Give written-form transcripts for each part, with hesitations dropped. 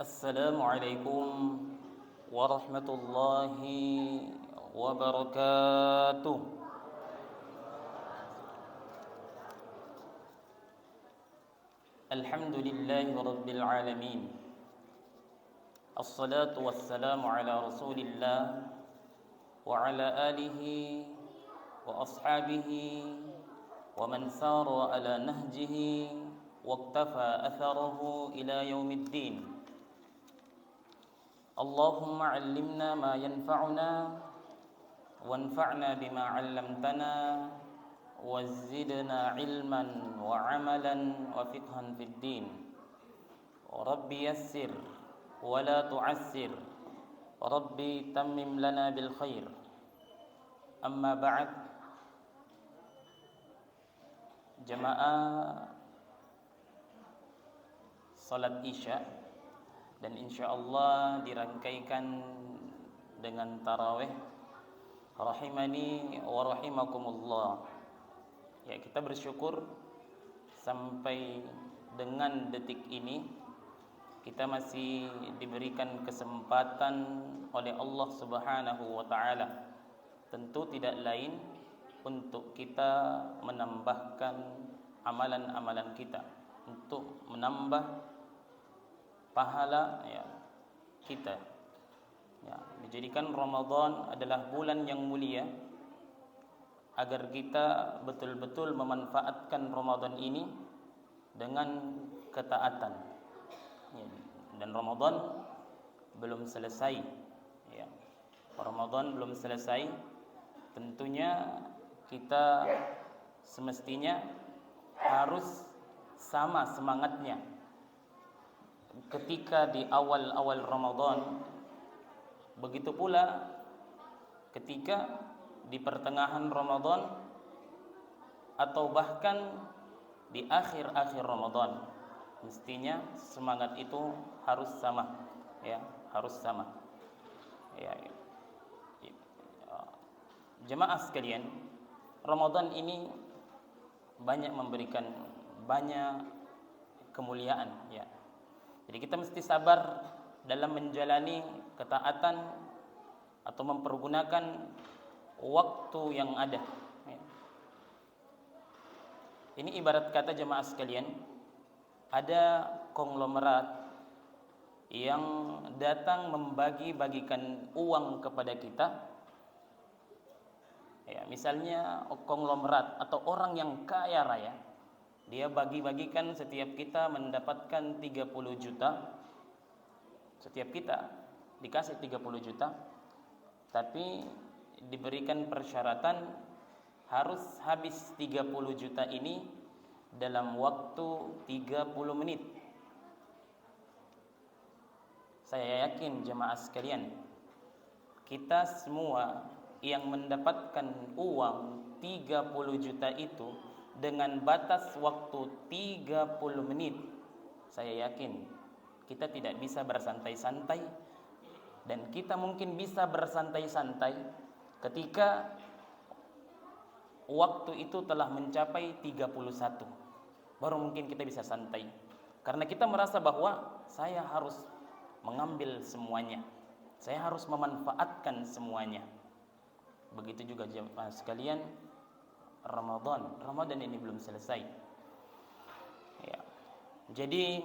Assalamualaikum warahmatullahi wabarakatuh. Alhamdulillahi rabbil alamin. Assalatu wassalamu ala rasulillah wa ala alihi wa ashabihi wa man sara ala nahjihi waqtafa atharahu ila yaumiddin. Allahumma 'allimna ma yanfa'una wanfa'na bima 'allamtana wazidna 'ilman wa 'amalan wa fiqhan fid din. Rabbi yassir wa la tu'assir. Rabbi tammim lana bil khair. Amma ba'd. Jamaah salat Isya dan insyaallah dirangkaikan dengan tarawih rahimani wa rahimakumullah. Ya, kita bersyukur sampai dengan detik ini kita masih diberikan kesempatan oleh Allah Subhanahu wa taala. Tentu tidak lain untuk kita menambahkan amalan-amalan kita, untuk menambah pahala ya kita. Ya, dijadikan Ramadan adalah bulan yang mulia agar kita betul-betul memanfaatkan Ramadan ini dengan ketaatan. Ya, dan Ramadan belum selesai. Ya, Ramadan belum selesai. Tentunya kita semestinya harus sama semangatnya ketika di awal-awal Ramadan, begitu pula ketika di pertengahan Ramadan atau bahkan di akhir-akhir Ramadan. Mestinya semangat itu harus sama, ya, harus sama. Ya. Jemaah sekalian, Ramadan ini banyak memberikan banyak kemuliaan, ya. Jadi kita mesti sabar dalam menjalani ketaatan atau mempergunakan waktu yang ada. Ini ibarat kata jemaah sekalian, ada konglomerat yang datang membagi-bagikan uang kepada kita. Ya, misalnya konglomerat atau orang yang kaya raya, dia bagi-bagikan setiap kita mendapatkan 30 juta. Setiap kita dikasih 30 juta. Tapi diberikan persyaratan harus habis 30 juta ini dalam waktu 30 menit. Saya yakin jemaah sekalian, kita semua yang mendapatkan uang 30 juta itu dengan batas waktu 30 menit, saya yakin kita tidak bisa bersantai-santai. Dan kita mungkin bisa bersantai-santai ketika waktu itu telah mencapai 31. Baru mungkin kita bisa santai, karena kita merasa bahwa saya harus mengambil semuanya, saya harus memanfaatkan semuanya. Begitu juga jemaah sekalian, Ramadan ini belum selesai. Ya. Jadi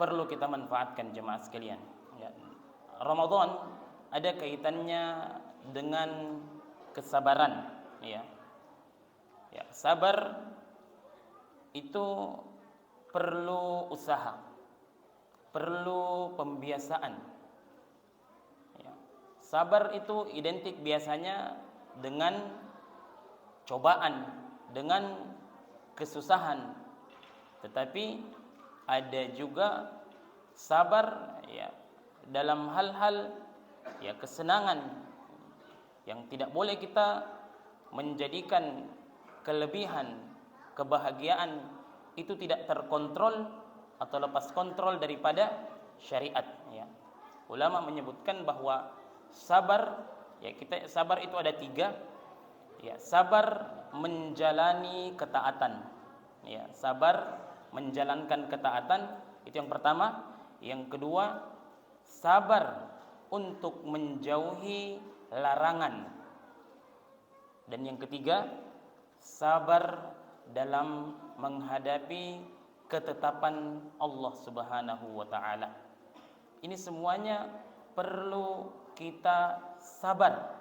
perlu kita manfaatkan jemaah sekalian. Ya. Ramadan ada kaitannya dengan kesabaran. Ya. Ya, sabar itu perlu usaha, perlu pembiasaan. Ya. Sabar itu identik biasanya dengan cobaan, dengan kesusahan. Tetapi ada juga sabar ya dalam hal-hal ya kesenangan yang tidak boleh kita menjadikan kelebihan, kebahagiaan itu tidak terkontrol atau lepas kontrol daripada syariat ya. Ulama menyebutkan bahwa sabar ya, kita sabar itu ada 3. Ya, sabar menjalani ketaatan. Ya, sabar menjalankan ketaatan Itu yang pertama. Yang kedua, sabar untuk menjauhi larangan. Dan yang ketiga, sabar dalam menghadapi ketetapan Allah Subhanahu wa taala. Ini semuanya perlu kita sabar.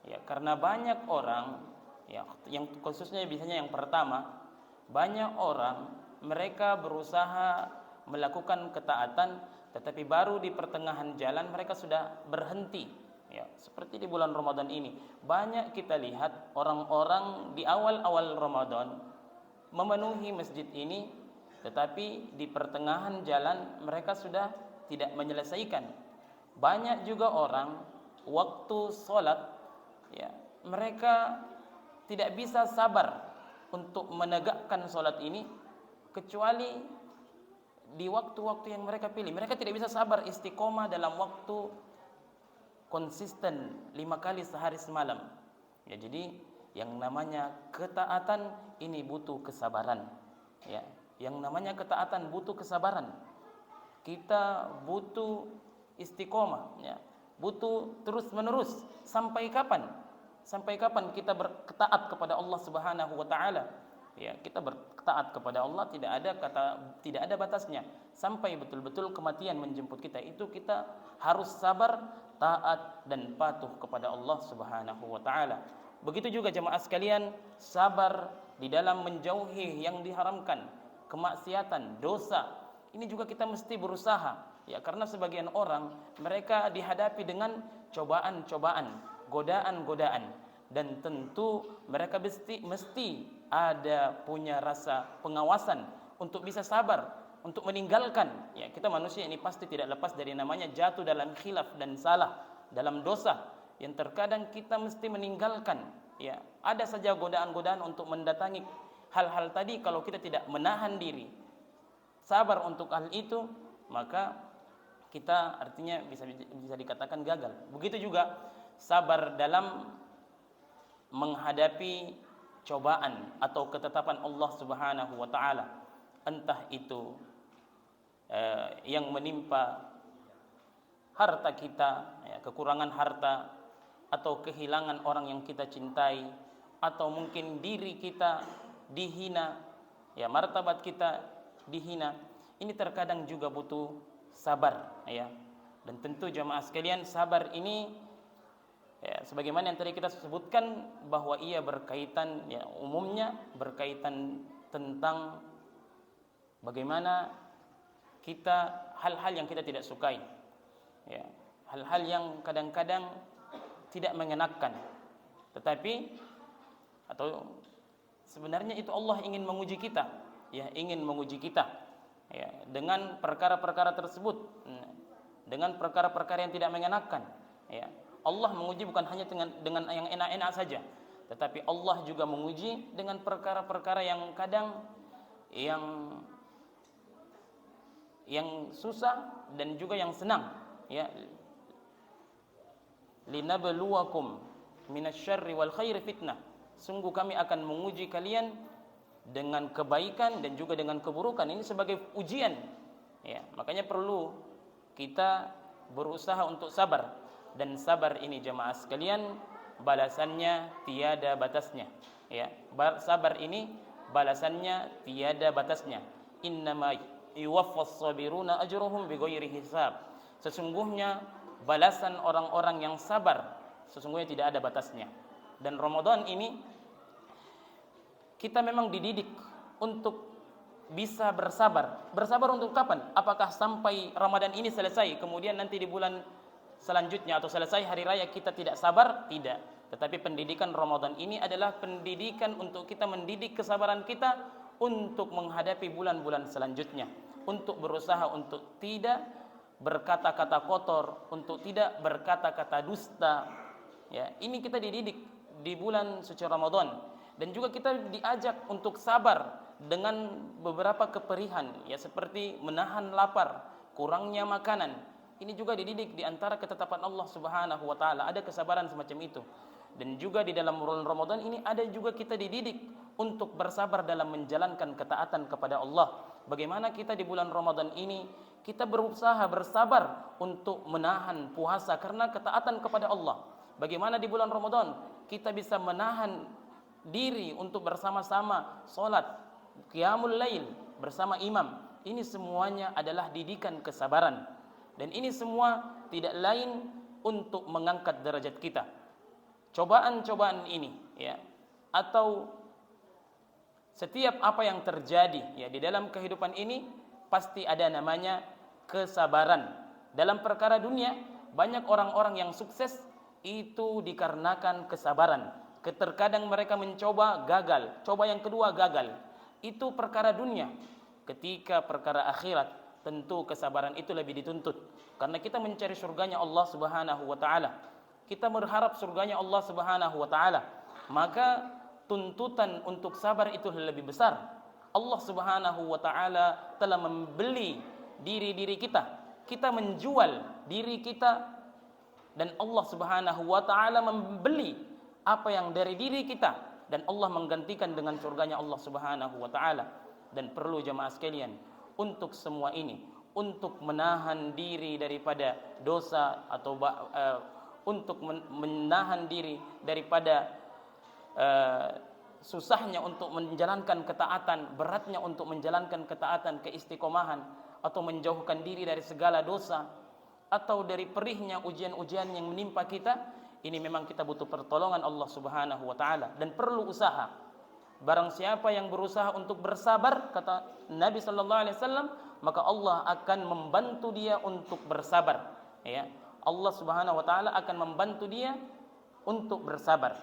Ya, karena banyak orang ya, yang khususnya biasanya yang pertama, banyak orang mereka berusaha melakukan ketaatan tetapi baru di pertengahan jalan mereka sudah berhenti. Ya, seperti di bulan Ramadan ini, banyak kita lihat orang-orang di awal-awal Ramadan memenuhi masjid ini, tetapi di pertengahan jalan mereka sudah tidak menyelesaikan. Banyak juga orang waktu sholat, ya, mereka tidak bisa sabar untuk menegakkan sholat ini kecuali di waktu-waktu yang mereka pilih. Mereka tidak bisa sabar istiqomah dalam waktu konsisten 5 kali sehari semalam. Ya, jadi yang namanya ketaatan ini butuh kesabaran. Ya, yang namanya ketaatan butuh kesabaran. Kita butuh istiqomah, ya, butuh terus menerus. Sampai kapan? Sampai kapan kita bertaat kepada Allah Subhanahu wa taala? Ya, kita bertaat kepada Allah tidak ada batasnya sampai betul-betul kematian menjemput kita. Itu kita harus sabar, taat dan patuh kepada Allah Subhanahu wa taala. Begitu juga jemaah sekalian, sabar di dalam menjauhi yang diharamkan, kemaksiatan, dosa. Ini juga kita mesti berusaha, ya, karena sebagian orang mereka dihadapi dengan cobaan-cobaan, godaan-godaan, dan tentu mereka mesti ada punya rasa pengawasan untuk bisa sabar, untuk meninggalkan. Ya, kita manusia ini pasti tidak lepas dari namanya jatuh dalam khilaf dan salah, dalam dosa yang terkadang kita mesti meninggalkan. Ya, ada saja godaan-godaan untuk mendatangi hal-hal tadi. Kalau kita tidak menahan diri, sabar untuk hal itu, maka kita artinya bisa dikatakan gagal. Begitu juga sabar dalam menghadapi cobaan atau ketetapan Allah Subhanahu wa taala, entah itu yang menimpa harta kita, ya, kekurangan harta atau kehilangan orang yang kita cintai, atau mungkin diri kita dihina, ya, martabat kita dihina. Ini terkadang juga butuh sabar, ya. Dan tentu jemaah sekalian, sabar ini, ya, sebagaimana yang tadi kita sebutkan bahwa ia berkaitan, ya, umumnya berkaitan tentang bagaimana kita hal-hal yang kita tidak sukai, ya, hal-hal yang kadang-kadang tidak mengenakan, tetapi atau sebenarnya itu Allah ingin menguji kita, ya, ingin menguji kita, ya, dengan perkara-perkara tersebut, dengan perkara-perkara yang tidak mengenakan, ya. Allah menguji bukan hanya dengan yang enak-enak saja, tetapi Allah juga menguji dengan perkara-perkara yang kadang yang susah dan juga yang senang, ya. Linabluwakum minasyarri wal khairi fitnah. Sungguh kami akan menguji kalian dengan kebaikan dan juga dengan keburukan. Ini sebagai ujian, ya. Makanya perlu kita berusaha untuk sabar. Dan sabar ini jemaah sekalian, balasannya tiada batasnya, ya. Sabar ini balasannya tiada batasnya. Innama yuwaffas sabiruna ajruhum bighairi hisab. Sesungguhnya balasan orang-orang yang sabar sesungguhnya tidak ada batasnya. Dan Ramadan ini kita memang dididik untuk bisa bersabar. Bersabar untuk kapan? Apakah sampai Ramadan ini selesai, kemudian nanti di bulan selanjutnya atau selesai hari raya kita tidak sabar? Tidak. Tetapi pendidikan Ramadan ini adalah pendidikan untuk kita mendidik kesabaran kita untuk menghadapi bulan-bulan selanjutnya, untuk berusaha untuk tidak berkata-kata kotor, untuk tidak berkata-kata dusta. Ya, ini kita dididik di bulan suci Ramadan, dan juga kita diajak untuk sabar dengan beberapa keperihan, ya, seperti menahan lapar, kurangnya makanan. Ini juga dididik di antara ketetapan Allah Subhanahu wa taala, ada kesabaran semacam itu. Dan juga di dalam bulan Ramadan ini ada juga kita dididik untuk bersabar dalam menjalankan ketaatan kepada Allah bagaimana kita di bulan Ramadan ini kita berusaha bersabar untuk menahan puasa karena ketaatan kepada Allah. Bagaimana di bulan Ramadan kita bisa menahan diri untuk bersama-sama salat qiyamul lail bersama imam. Ini semuanya adalah didikan kesabaran, dan ini semua tidak lain untuk mengangkat derajat kita. Cobaan-cobaan ini ya, atau setiap apa yang terjadi ya di dalam kehidupan ini pasti ada namanya kesabaran. Dalam perkara dunia, banyak orang-orang yang sukses itu dikarenakan kesabaran. Terkadang mereka mencoba gagal, coba yang kedua gagal. Itu perkara dunia. Ketika perkara akhirat, tentu kesabaran itu lebih dituntut. Karena kita mencari surganya Allah Subhanahu wa taala. Kita berharap surganya Allah Subhanahu wa taala. Maka tuntutan untuk sabar itu lebih besar. Allah Subhanahu wa taala telah membeli diri-diri kita. Kita menjual diri kita, dan Allah Subhanahu wa taala membeli apa yang dari diri kita, dan Allah menggantikan dengan surganya Allah Subhanahu wa taala. Dan perlu jemaah sekalian, untuk semua ini, untuk menahan diri daripada dosa atau untuk menahan diri daripada susahnya untuk menjalankan ketaatan, beratnya untuk menjalankan ketaatan, keistiqomahan, atau menjauhkan diri dari segala dosa, atau dari perihnya ujian-ujian yang menimpa kita, ini memang kita butuh pertolongan Allah Subhanahu wa taala dan perlu usaha. Barang siapa yang berusaha untuk bersabar, kata Nabi sallallahu alaihi wasallam, maka Allah akan membantu dia untuk bersabar, ya. Allah Subhanahu wa taala akan membantu dia untuk bersabar.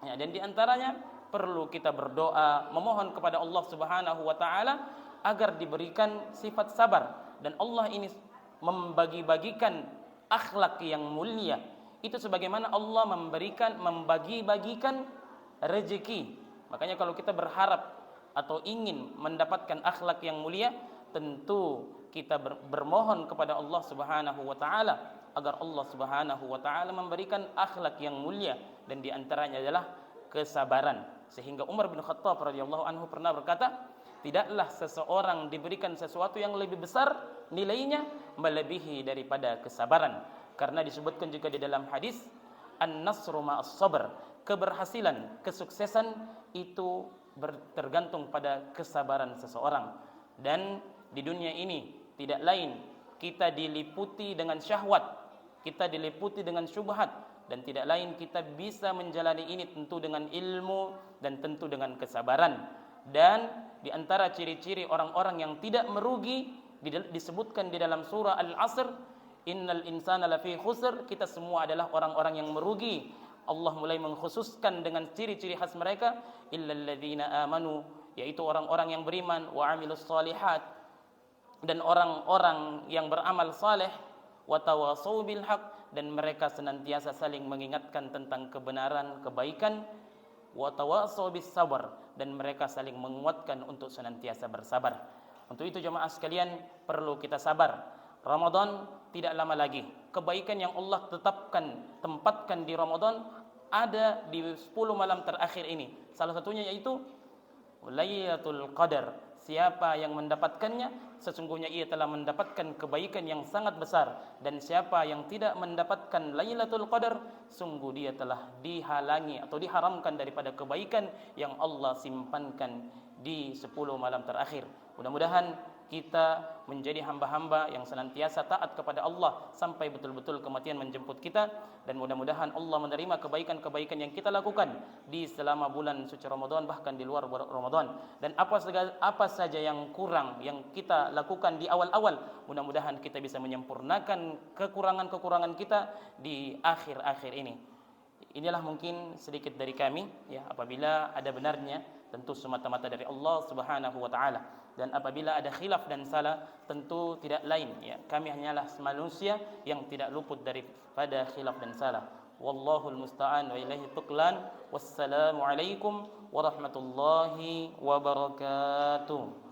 Ya, dan di antaranya perlu kita berdoa, memohon kepada Allah Subhanahu wa taala agar diberikan sifat sabar, dan Allah ini membagi-bagikan akhlak yang mulia. Itu sebagaimana Allah membagi-bagikan rezeki. Makanya kalau kita berharap atau ingin mendapatkan akhlak yang mulia, tentu kita bermohon kepada Allah Subhanahu wa taala agar Allah Subhanahu wa taala memberikan akhlak yang mulia, dan di antaranya adalah kesabaran. Sehingga Umar bin Khattab radhiyallahu anhu pernah berkata, tidaklah seseorang diberikan sesuatu yang lebih besar nilainya melebihi daripada kesabaran. Karena disebutkan juga di dalam hadis, an-nasru ma'as sabr, keberhasilan, kesuksesan itu tergantung pada kesabaran seseorang. Dan di dunia ini tidak lain kita diliputi dengan syahwat, kita diliputi dengan syubhat, dan tidak lain kita bisa menjalani ini tentu dengan ilmu dan tentu dengan kesabaran. Dan di antara ciri-ciri orang-orang yang tidak merugi disebutkan di dalam surah Al-Asr, innal insana lafi khusr, kita semua adalah orang-orang yang merugi. Allah mulai mengkhususkan dengan ciri-ciri khas mereka, illal ladzina amanu, yaitu orang-orang yang beriman, wa amilus shalihat, dan orang-orang yang beramal saleh, wa tawasau bil haq, dan mereka senantiasa saling mengingatkan tentang kebenaran, kebaikan, wa tawasau bis sabr, dan mereka saling menguatkan untuk senantiasa bersabar. Untuk itu jemaah sekalian, perlu kita sabar. Ramadan tidak lama lagi. Kebaikan yang Allah tempatkan di Ramadan ada di 10 malam terakhir ini. Salah satunya yaitu Lailatul Qadar. Siapa yang mendapatkannya, sesungguhnya ia telah mendapatkan kebaikan yang sangat besar. Dan siapa yang tidak mendapatkan Lailatul Qadar, sungguh dia telah dihalangi atau diharamkan daripada kebaikan yang Allah simpankan di 10 malam terakhir. Mudah-mudahan kita menjadi hamba-hamba yang senantiasa taat kepada Allah sampai betul-betul kematian menjemput kita, dan mudah-mudahan Allah menerima kebaikan-kebaikan yang kita lakukan di selama bulan suci Ramadan, bahkan di luar Ramadan. Dan apa saja yang kurang yang kita lakukan di awal-awal, mudah-mudahan kita bisa menyempurnakan kekurangan-kekurangan kita di akhir-akhir ini. Inilah mungkin sedikit dari kami, ya. Apabila ada benarnya, tentu semata-mata dari Allah Subhanahu wa taala, dan apabila ada khilaf dan salah, tentu tidak lain, ya, kami hanyalah manusia yang tidak luput daripada khilaf dan salah. Wallahul musta'an wa ilaihi tuqlan. Wassalamu alaikum warahmatullahi wabarakatuh.